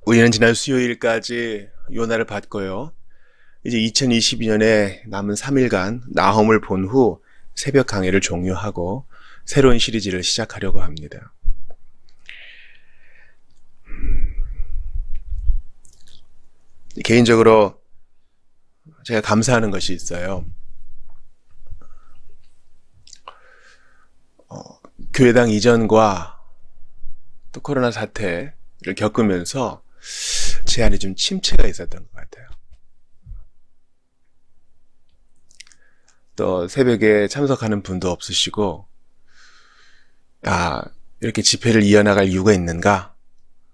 우리는 지난 수요일까지 요나를 봤고요. 이제 2022년에 남은 3일간 나홈을 본 후 새벽 강해를 종료하고 새로운 시리즈를 시작하려고 합니다. 개인적으로 제가 감사하는 것이 있어요. 교회당 이전과 또 코로나 사태를 겪으면서 제 안에 좀 침체가 있었던 것 같아요. 또 새벽에 참석하는 분도 없으시고, 이렇게 집회를 이어나갈 이유가 있는가?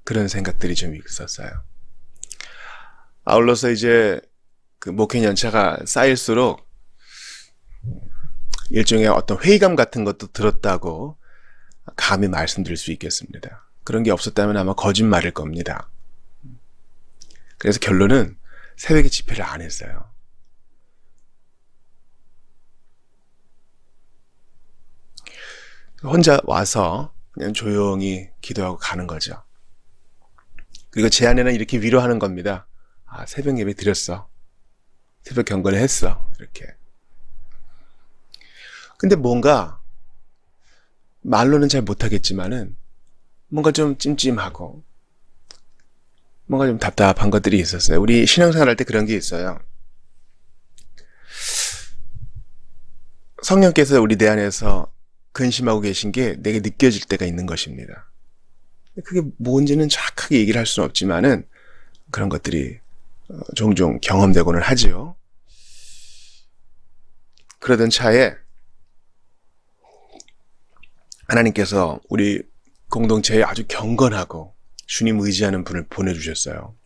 그런 생각들이 좀 있었어요. 아울러서 이제 그 목회 연차가 쌓일수록 일종의 어떤 회의감 같은 것도 들었다고 감히 말씀드릴 수 있겠습니다. 그런 게 없었다면 아마 거짓말일 겁니다. 그래서 결론은 새벽에 집회를 안 했어요. 혼자 와서 그냥 조용히 기도하고 가는 거죠. 그리고 제 안에는 이렇게 위로하는 겁니다. 새벽 예배 드렸어. 새벽 경건을 했어. 이렇게. 근데 뭔가 말로는 잘 못하겠지만은 뭔가 좀 찜찜하고 뭔가 좀 답답한 것들이 있었어요. 우리 신앙생활 할 때 그런 게 있어요. 성령께서 우리 내 안에서 근심하고 계신 게 내게 느껴질 때가 있는 것입니다. 그게 뭔지는 정확하게 얘기를 할 수는 없지만은 그런 것들이 종종 경험되고는 하지요. 그러던 차에 하나님께서 우리 공동체에 아주 경건하고 주님 의지하는 분을 보내주셨어요.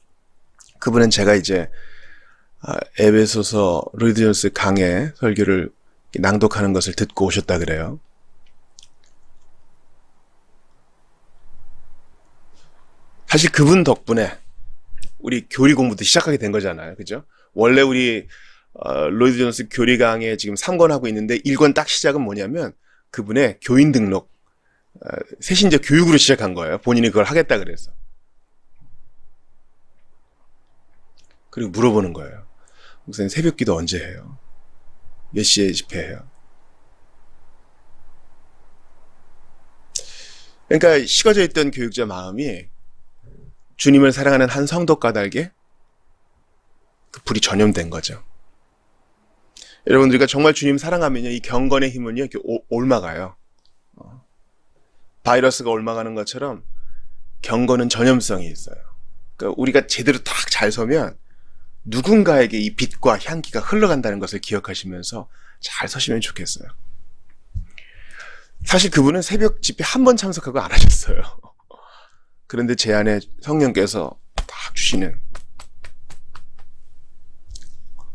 그분은 제가 이제 에베소서 로이드 존스 강의 설교를 낭독하는 것을 듣고 오셨다 그래요. 사실 그분 덕분에 우리 교리 공부도 시작하게 된 거잖아요. 그죠? 원래 우리 로이드 존스 교리 강의 지금 3권 하고 있는데 1권 딱 시작은 뭐냐면 그분의 교인 등록 새신자 교육으로 시작한 거예요. 본인이 그걸 하겠다 그래서. 그리고 물어보는 거예요. 목사님 새벽 기도 언제 해요? 몇 시에 집회해요? 그러니까 식어져 있던 교육자 마음이 주님을 사랑하는 한 성도 까닭에 그 불이 전염된 거죠. 여러분, 우리가 정말 주님 사랑하면요, 이 경건의 힘은요, 이렇게 옮아가요. 바이러스가 옮아가는 것처럼 경건은 전염성이 있어요. 그러니까 우리가 제대로 딱 잘 서면 누군가에게 이 빛과 향기가 흘러간다는 것을 기억하시면서 잘 서시면 좋겠어요. 사실 그분은 새벽 집회 한 번 참석하고 안 하셨어요. 그런데 제 안에 성령께서 딱 주시는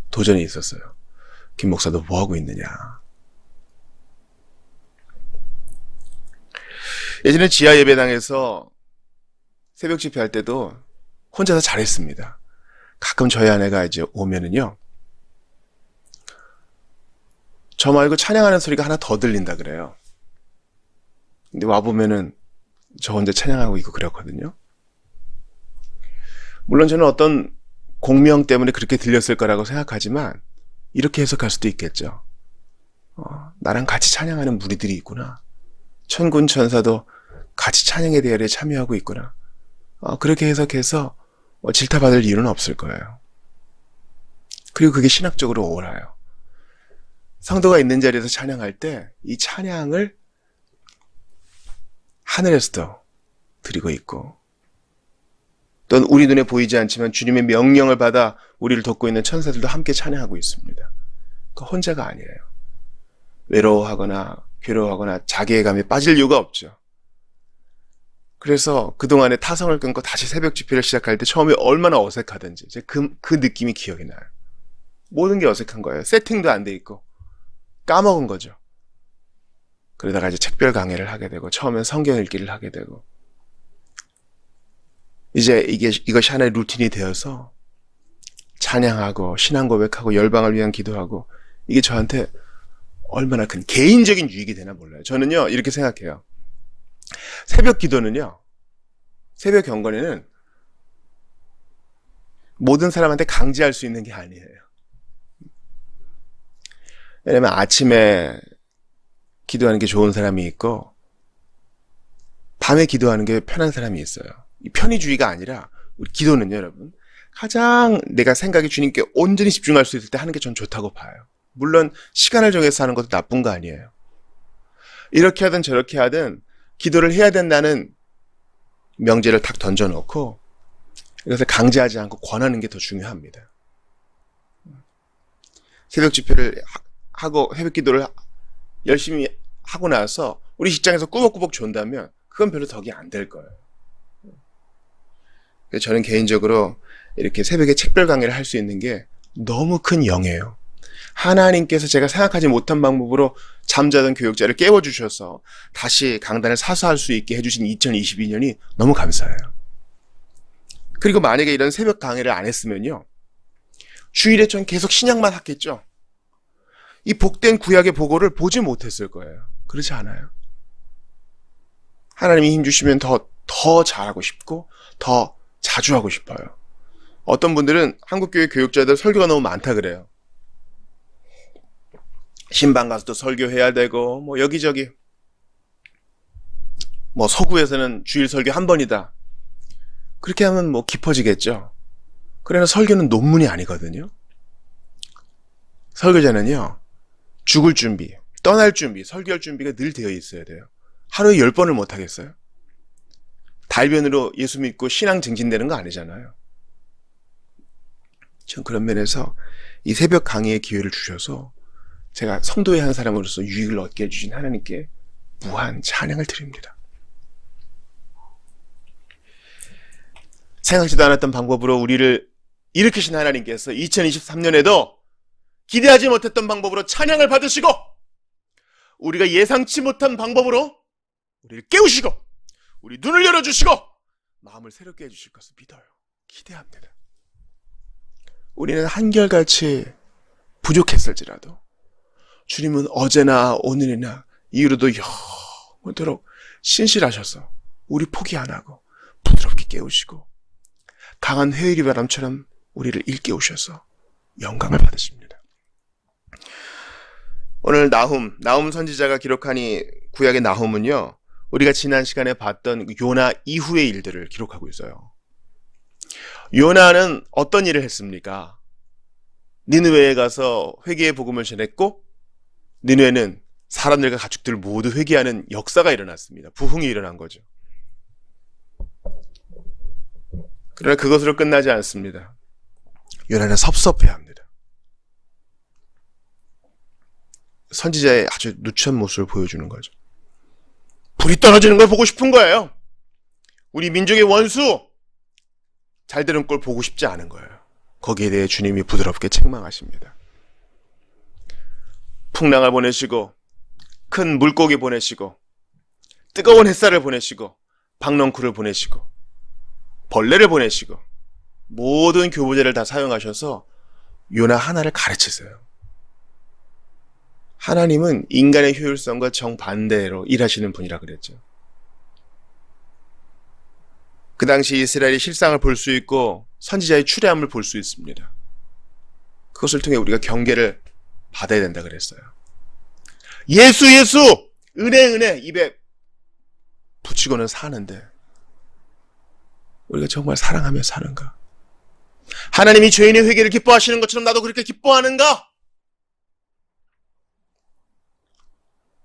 도전이 있었어요. 김 목사 너 뭐하고 있느냐. 예전에 지하 예배당에서 새벽 집회할 때도 혼자서 잘했습니다. 가끔 저희 아내가 이제 오면은요, 저 말고 찬양하는 소리가 하나 더 들린다 그래요. 근데 와보면은 저 혼자 찬양하고 있고 그랬거든요. 물론 저는 어떤 공명 때문에 그렇게 들렸을 거라고 생각하지만 이렇게 해석할 수도 있겠죠. 나랑 같이 찬양하는 무리들이 있구나. 천군 천사도 같이 찬양의 대열에 참여하고 있구나. 그렇게 해석해서 질타받을 이유는 없을 거예요. 그리고 그게 신학적으로 옳아요. 성도가 있는 자리에서 찬양할 때 이 찬양을 하늘에서도 드리고 있고, 또는 우리 눈에 보이지 않지만 주님의 명령을 받아 우리를 돕고 있는 천사들도 함께 찬양하고 있습니다. 그 혼자가 아니에요. 외로워하거나 괴로워하거나 자괴감에 빠질 이유가 없죠. 그래서 그동안에 타성을 끊고 다시 새벽 집회를 시작할 때 처음에 얼마나 어색하던지 그 느낌이 기억이 나요. 모든 게 어색한 거예요. 세팅도 안 돼 있고 까먹은 거죠. 그러다가 이제 책별 강의를 하게 되고 처음엔 성경 읽기를 하게 되고 이제 이것이 하나의 루틴이 되어서 찬양하고 신앙 고백하고 열방을 위한 기도하고 이게 저한테 얼마나 큰 개인적인 유익이 되나 몰라요. 저는요 이렇게 생각해요. 새벽 기도는요, 새벽 경건에는 모든 사람한테 강제할 수 있는 게 아니에요. 왜냐면 아침에 기도하는 게 좋은 사람이 있고 밤에 기도하는 게 편한 사람이 있어요. 이 편의주의가 아니라 우리 기도는요, 여러분, 가장 내가 생각이 주님께 온전히 집중할 수 있을 때 하는 게 전 좋다고 봐요. 물론 시간을 정해서 하는 것도 나쁜 거 아니에요. 이렇게 하든 저렇게 하든 기도를 해야 된다는 명제를 탁 던져놓고 이것을 강제하지 않고 권하는 게 더 중요합니다. 새벽 집회를 하고 새벽 기도를 열심히 하고 나서 우리 직장에서 꾸벅꾸벅 존다면 그건 별로 덕이 안 될 거예요. 저는 개인적으로 이렇게 새벽에 책별 강의를 할 수 있는 게 너무 큰 영예요. 하나님께서 제가 생각하지 못한 방법으로 잠자던 교육자를 깨워주셔서 다시 강단을 사수할 수 있게 해주신 2022년이 너무 감사해요. 그리고 만약에 이런 새벽 강의를 안 했으면요, 주일에 전 계속 신약만 했겠죠. 이 복된 구약의 보고를 보지 못했을 거예요. 그렇지 않아요? 하나님이 힘주시면 더 잘하고 싶고 더 자주 하고 싶어요. 어떤 분들은 한국교회 교육자들 설교가 너무 많다 그래요. 신방 가서도 설교해야 되고 뭐 여기저기 뭐 서구에서는 주일 설교 한 번이다. 그렇게 하면 뭐 깊어지겠죠. 그러나 설교는 논문이 아니거든요. 설교자는요, 죽을 준비, 떠날 준비, 설교할 준비가 늘 되어 있어야 돼요. 하루에 10번을 못 하겠어요? 달변으로 예수 믿고 신앙 증진되는 거 아니잖아요. 전 그런 면에서 이 새벽 강의의 기회를 주셔서 제가 성도의 한 사람으로서 유익을 얻게 해주신 하나님께 무한 찬양을 드립니다. 생각지도 않았던 방법으로 우리를 일으키신 하나님께서 2023년에도 기대하지 못했던 방법으로 찬양을 받으시고 우리가 예상치 못한 방법으로 우리를 깨우시고 우리 눈을 열어주시고 마음을 새롭게 해주실 것을 믿어요. 기대합니다. 우리는 한결같이 부족했을지라도 주님은 어제나 오늘이나 이후로도 영원토록 신실하셔서 우리 포기 안 하고 부드럽게 깨우시고 강한 회오리 바람처럼 우리를 일깨우셔서 영광을 받으십니다. 오늘 나훔 선지자가 기록한 이 구약의 나훔은요, 우리가 지난 시간에 봤던 요나 이후의 일들을 기록하고 있어요. 요나는 어떤 일을 했습니까? 니느웨에 가서 회개의 복음을 전했고 니느웨는 사람들과 가축들 모두 회개하는 역사가 일어났습니다. 부흥이 일어난 거죠. 그러나 그것으로 끝나지 않습니다. 요나는 섭섭해합니다. 선지자의 아주 누추한 모습을 보여주는 거죠. 불이 떨어지는 걸 보고 싶은 거예요. 우리 민족의 원수 잘 되는 걸 보고 싶지 않은 거예요. 거기에 대해 주님이 부드럽게 책망하십니다. 풍랑을 보내시고 큰 물고기 보내시고 뜨거운 햇살을 보내시고 박넝쿨을 보내시고 벌레를 보내시고 모든 교보제를 다 사용하셔서 요나 하나를 가르치세요. 하나님은 인간의 효율성과 정반대로 일하시는 분이라 그랬죠. 그 당시 이스라엘의 실상을 볼 수 있고 선지자의 추례함을 볼 수 있습니다. 그것을 통해 우리가 경계를 받아야 된다 그랬어요. 예수 은혜 입에 붙이고는 사는데 우리가 정말 사랑하며 사는가? 하나님이 죄인의 회개를 기뻐하시는 것처럼 나도 그렇게 기뻐하는가?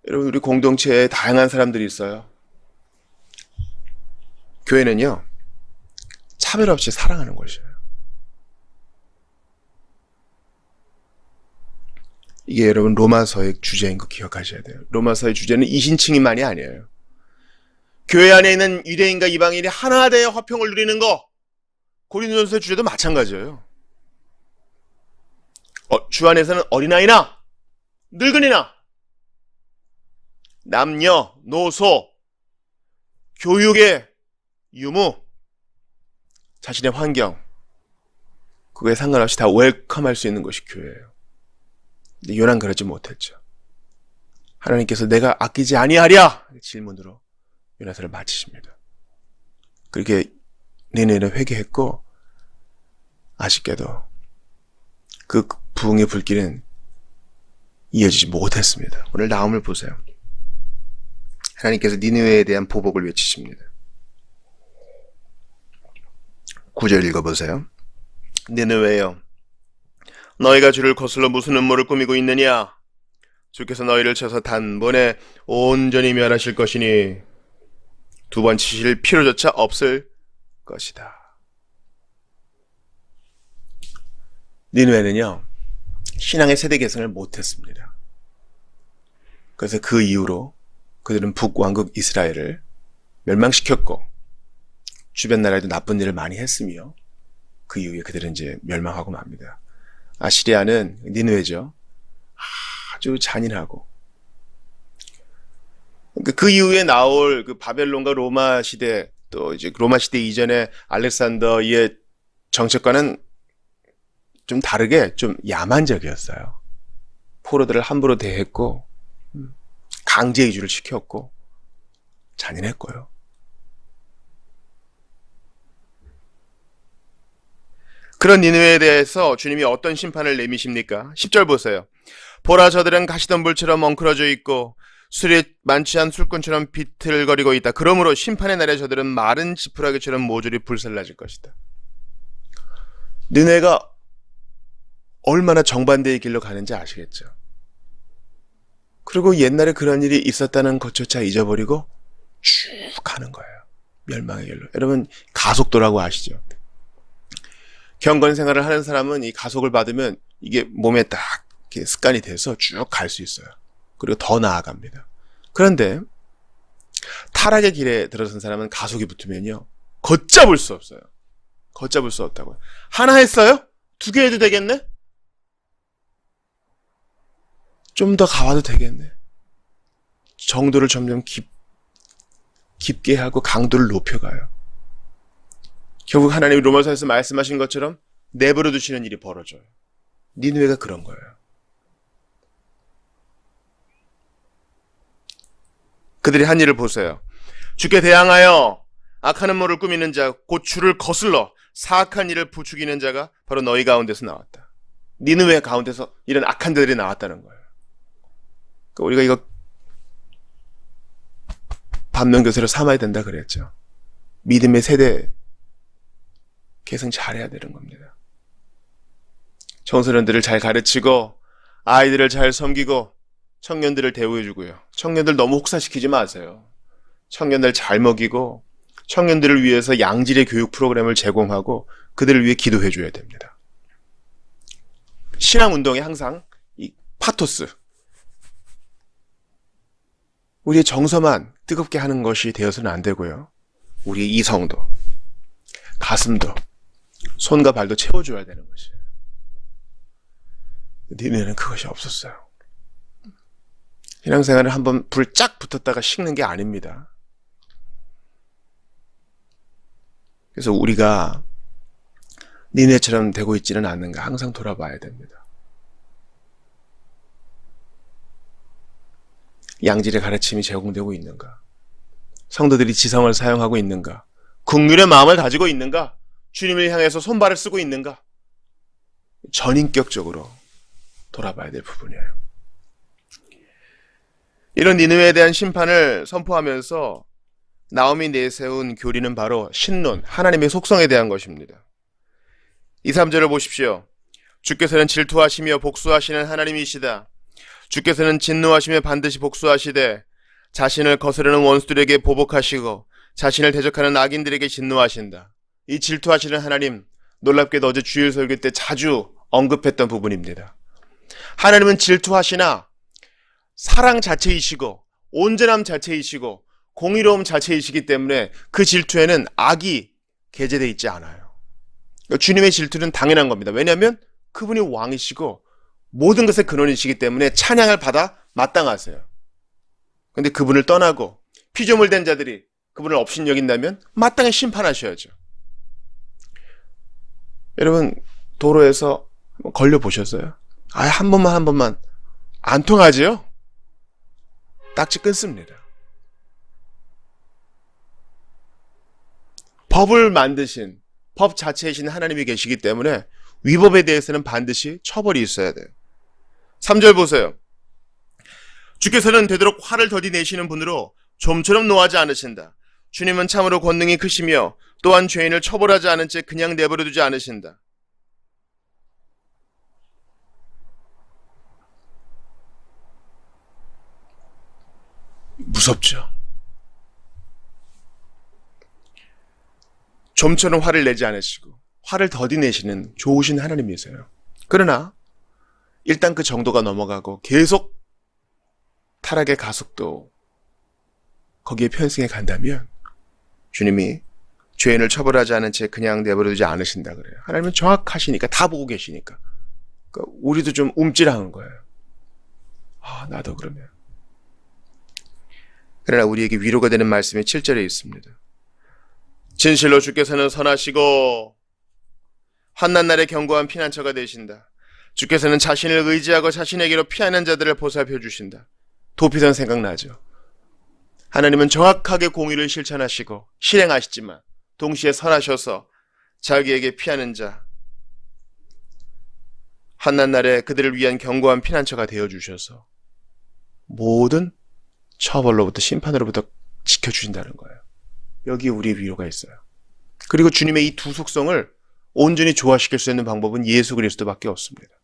여러분, 우리 공동체에 다양한 사람들이 있어요. 교회는요, 차별 없이 사랑하는 곳이에요. 이게 여러분 로마서의 주제인 거 기억하셔야 돼요. 로마서의 주제는 이신칭이만이 아니에요. 교회 안에 있는 유대인과 이방인이 하나 되어 화평을 누리는 거, 고린도전서의 주제도 마찬가지예요. 주 안에서는 어린아이나 늙은이나 남녀, 노소, 교육의 유무, 자신의 환경, 그거에 상관없이 다 웰컴할 수 있는 것이 교회예요. 근데 요나는 그러지 못했죠. 하나님께서 내가 아끼지 아니하랴 질문으로 요나서를 마치십니다. 그렇게 니느웨는 회개했고 아쉽게도 그 부흥의 불길은 이어지지 못했습니다. 오늘 나음을 보세요. 하나님께서 니느웨에 대한 보복을 외치십니다. 9절 읽어보세요. 니느웨여, 너희가 주를 거슬러 무슨 음모를 꾸미고 있느냐? 주께서 너희를 쳐서 단번에 온전히 멸하실 것이니 두 번 치실 필요조차 없을 것이다. 니느웨는요, 신앙의 세대 계승을 못했습니다. 그래서 그 이후로 그들은 북왕국 이스라엘을 멸망시켰고 주변 나라에도 나쁜 일을 많이 했으며 그 이후에 그들은 이제 멸망하고 맙니다. 아시리아는 니느웨죠. 아주 잔인하고 그 이후에 나올 그 바벨론과 로마 시대, 또 이제 로마 시대 이전에 알렉산더의 정책과는 좀 다르게 좀 야만적이었어요. 포로들을 함부로 대했고 강제 이주를 시켰고 잔인했고요. 그런 니느웨에 대해서 주님이 어떤 심판을 내미십니까? 10절 보세요. 보라, 저들은 가시덤불처럼 엉클어져 있고 술에 만취한 술꾼처럼 비틀거리고 있다. 그러므로 심판의 날에 저들은 마른 지푸라기처럼 모조리 불살라질 것이다. 니느웨가 얼마나 정반대의 길로 가는지 아시겠죠? 그리고 옛날에 그런 일이 있었다는 것조차 잊어버리고 쭉 가는 거예요. 멸망의 길로. 여러분, 가속도라고 아시죠? 경건 생활을 하는 사람은 이 가속을 받으면 이게 몸에 딱 이렇게 습관이 돼서 쭉 갈 수 있어요. 그리고 더 나아갑니다. 그런데 타락의 길에 들어선 사람은 가속이 붙으면요, 걷잡을 수 없어요. 걷잡을 수 없다고요. 하나 했어요? 2개 해도 되겠네? 좀 더 가봐도 되겠네. 정도를 점점 깊게 하고 강도를 높여가요. 결국 하나님이 로마서에서 말씀하신 것처럼 내버려 두시는 일이 벌어져요. 니느웨가 그런 거예요. 그들이 한 일을 보세요. 주께 대항하여 악한 음모를 꾸미는 자, 곧 주를 거슬러 사악한 일을 부추기는 자가 바로 너희 가운데서 나왔다. 니느웨 가운데서 이런 악한 자들이 나왔다는 거예요. 그러니까 우리가 이거 반면교사로 삼아야 된다 그랬죠. 믿음의 세대 계승 잘해야 되는 겁니다. 청소년들을 잘 가르치고 아이들을 잘 섬기고 청년들을 대우해주고요. 청년들 너무 혹사시키지 마세요. 청년들 잘 먹이고 청년들을 위해서 양질의 교육 프로그램을 제공하고 그들을 위해 기도해줘야 됩니다. 신앙운동에 항상 이 파토스, 우리의 정서만 뜨겁게 하는 것이 되어서는 안 되고요. 우리의 이성도, 가슴도, 손과 발도 채워줘야 되는 것이에요. 니네는 그것이 없었어요. 신앙생활은 한번 불 쫙 붙었다가 식는 게 아닙니다. 그래서 우리가 니네처럼 되고 있지는 않는가 항상 돌아봐야 됩니다. 양질의 가르침이 제공되고 있는가? 성도들이 지성을 사용하고 있는가? 긍휼의 마음을 가지고 있는가? 주님을 향해서 손발을 쓰고 있는가? 전인격적으로 돌아봐야 될 부분이에요. 이런 니느웨에 대한 심판을 선포하면서 나음이 내세운 교리는 바로 신론, 하나님의 속성에 대한 것입니다. 2, 3절을 보십시오. 주께서는 질투하시며 복수하시는 하나님이시다. 주께서는 진노하시며 반드시 복수하시되 자신을 거스르는 원수들에게 보복하시고 자신을 대적하는 악인들에게 진노하신다. 이 질투하시는 하나님, 놀랍게도 어제 주일 설교 때 자주 언급했던 부분입니다. 하나님은 질투하시나 사랑 자체이시고 온전함 자체이시고 공의로움 자체이시기 때문에 그 질투에는 악이 게재되어 있지 않아요. 주님의 질투는 당연한 겁니다. 왜냐하면 그분이 왕이시고 모든 것의 근원이시기 때문에 찬양을 받아 마땅하세요. 그런데 그분을 떠나고 피조물 된 자들이 그분을 업신여긴다면 마땅히 심판하셔야죠. 여러분, 도로에서 걸려보셨어요? 한 번만 안 통하지요? 딱지 끊습니다. 법을 만드신 법 자체이신 하나님이 계시기 때문에 위법에 대해서는 반드시 처벌이 있어야 돼요. 3절 보세요. 주께서는 되도록 화를 더디 내시는 분으로 좀처럼 노하지 않으신다. 주님은 참으로 권능이 크시며 또한 죄인을 처벌하지 않은 채 그냥 내버려 두지 않으신다. 무섭죠. 좀처럼 화를 내지 않으시고 화를 더디 내시는 좋으신 하나님이세요. 그러나 일단 그 정도가 넘어가고 계속 타락의 가속도 거기에 편승해 간다면 주님이 죄인을 처벌하지 않은 채 그냥 내버려두지 않으신다 그래요. 하나님은 정확하시니까, 다 보고 계시니까. 그러니까 우리도 좀 움찔하는 거예요. 나도 그러면. 그러나 우리에게 위로가 되는 말씀이 7절에 있습니다. 진실로 주께서는 선하시고 환난 날에 견고한 피난처가 되신다. 주께서는 자신을 의지하고 자신에게로 피하는 자들을 보살펴 주신다. 도피선 생각나죠? 하나님은 정확하게 공의를 실천하시고 실행하시지만 동시에 선하셔서 자기에게 피하는 자, 환난 날에 그들을 위한 견고한 피난처가 되어주셔서 모든 처벌로부터 심판으로부터 지켜주신다는 거예요. 여기 우리의 위로가 있어요. 그리고 주님의 이 두 속성을 온전히 조화시킬 수 있는 방법은 예수 그리스도밖에 없습니다.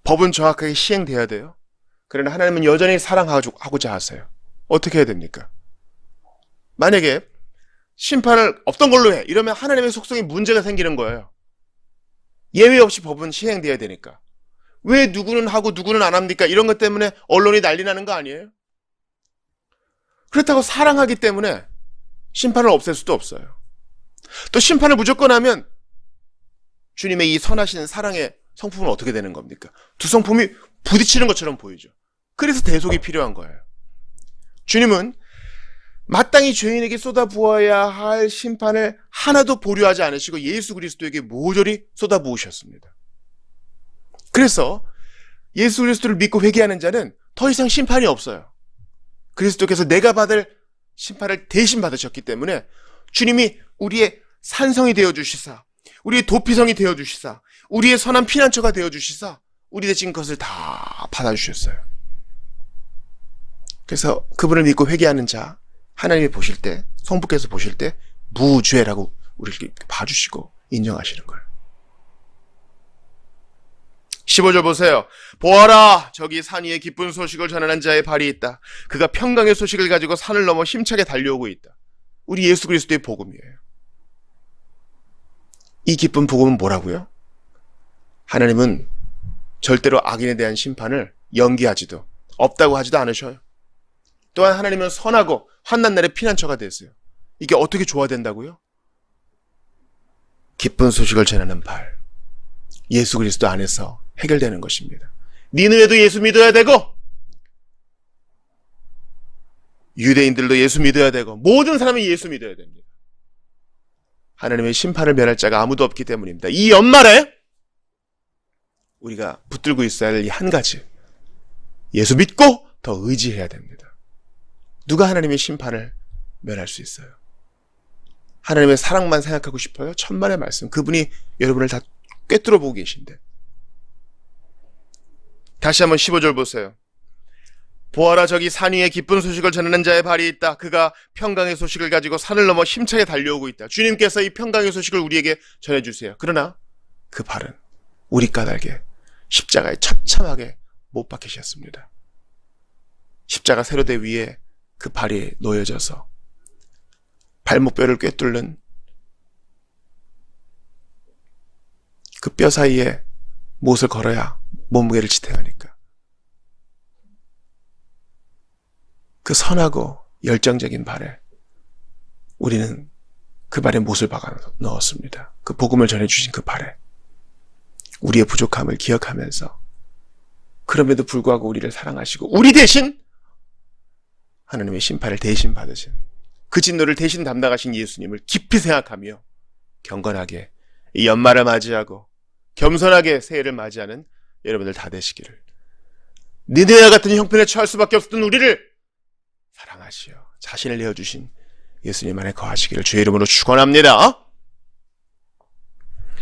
법은 정확하게 시행돼야 돼요. 그러나 하나님은 여전히 사랑하고자 하세요. 어떻게 해야 됩니까? 만약에 심판을 없던 걸로 해, 이러면 하나님의 속성에 문제가 생기는 거예요. 예외 없이 법은 시행돼야 되니까. 왜 누구는 하고 누구는 안 합니까? 이런 것 때문에 언론이 난리 나는 거 아니에요? 그렇다고 사랑하기 때문에 심판을 없앨 수도 없어요. 또 심판을 무조건 하면 주님의 이 선하신 사랑의 성품은 어떻게 되는 겁니까? 두 성품이 부딪히는 것처럼 보이죠. 그래서 대속이 필요한 거예요. 주님은 마땅히 죄인에게 쏟아부어야 할 심판을 하나도 보류하지 않으시고 예수 그리스도에게 모조리 쏟아부으셨습니다. 그래서 예수 그리스도를 믿고 회개하는 자는 더 이상 심판이 없어요. 그리스도께서 내가 받을 심판을 대신 받으셨기 때문에 주님이 우리의 산성이 되어주시사, 우리의 도피성이 되어주시사, 우리의 선한 피난처가 되어주시사 우리 대신 그것을 다 받아주셨어요. 그래서 그분을 믿고 회개하는 자, 하나님이 보실 때, 성부께서 보실 때 무죄라고 우리를 봐주시고 인정하시는 거예요. 15절 보세요. 보아라, 저기 산 위에 기쁜 소식을 전하는 자의 발이 있다. 그가 평강의 소식을 가지고 산을 넘어 힘차게 달려오고 있다. 우리 예수 그리스도의 복음이에요. 이 기쁜 복음은 뭐라고요? 하나님은 절대로 악인에 대한 심판을 연기하지도 없다고 하지도 않으셔요. 또한 하나님은 선하고 환난 날의 피난처가 되세요. 이게 어떻게 조화된다고요? 기쁜 소식을 전하는 발, 예수 그리스도 안에서 해결되는 것입니다. 니느웨도 예수 믿어야 되고 유대인들도 예수 믿어야 되고 모든 사람이 예수 믿어야 됩니다. 하나님의 심판을 면할 자가 아무도 없기 때문입니다. 이 연말에 우리가 붙들고 있어야 할 이 한 가지, 예수 믿고 더 의지해야 됩니다. 누가 하나님의 심판을 면할 수 있어요? 하나님의 사랑만 생각하고 싶어요? 천만의 말씀, 그분이 여러분을 다 꿰뚫어 보고 계신데. 다시 한번 15절 보세요. 보아라, 저기 산 위에 기쁜 소식을 전하는 자의 발이 있다. 그가 평강의 소식을 가지고 산을 넘어 힘차게 달려오고 있다. 주님께서 이 평강의 소식을 우리에게 전해주세요. 그러나 그 발은 우리 까닭에 십자가에 처참하게 못 박히셨습니다. 십자가 세로대 위에 그 발이 놓여져서 발목뼈를 꿰뚫는 그 뼈 사이에 못을 걸어야 몸무게를 지탱하니까 그 선하고 열정적인 발에 우리는 그 발에 못을 박아 넣었습니다. 그 복음을 전해주신 그 발에 우리의 부족함을 기억하면서 그럼에도 불구하고 우리를 사랑하시고 우리 대신 하나님의 심판을 대신 받으신 그 진노를 대신 담당하신 예수님을 깊이 생각하며 경건하게 이 연말을 맞이하고 겸손하게 새해를 맞이하는 여러분들 다 되시기를. 니느웨와 같은 형편에 처할 수밖에 없었던 우리를 사랑하시어 자신을 내어주신 예수님 안에 거하시기를 주의 이름으로 축원합니다.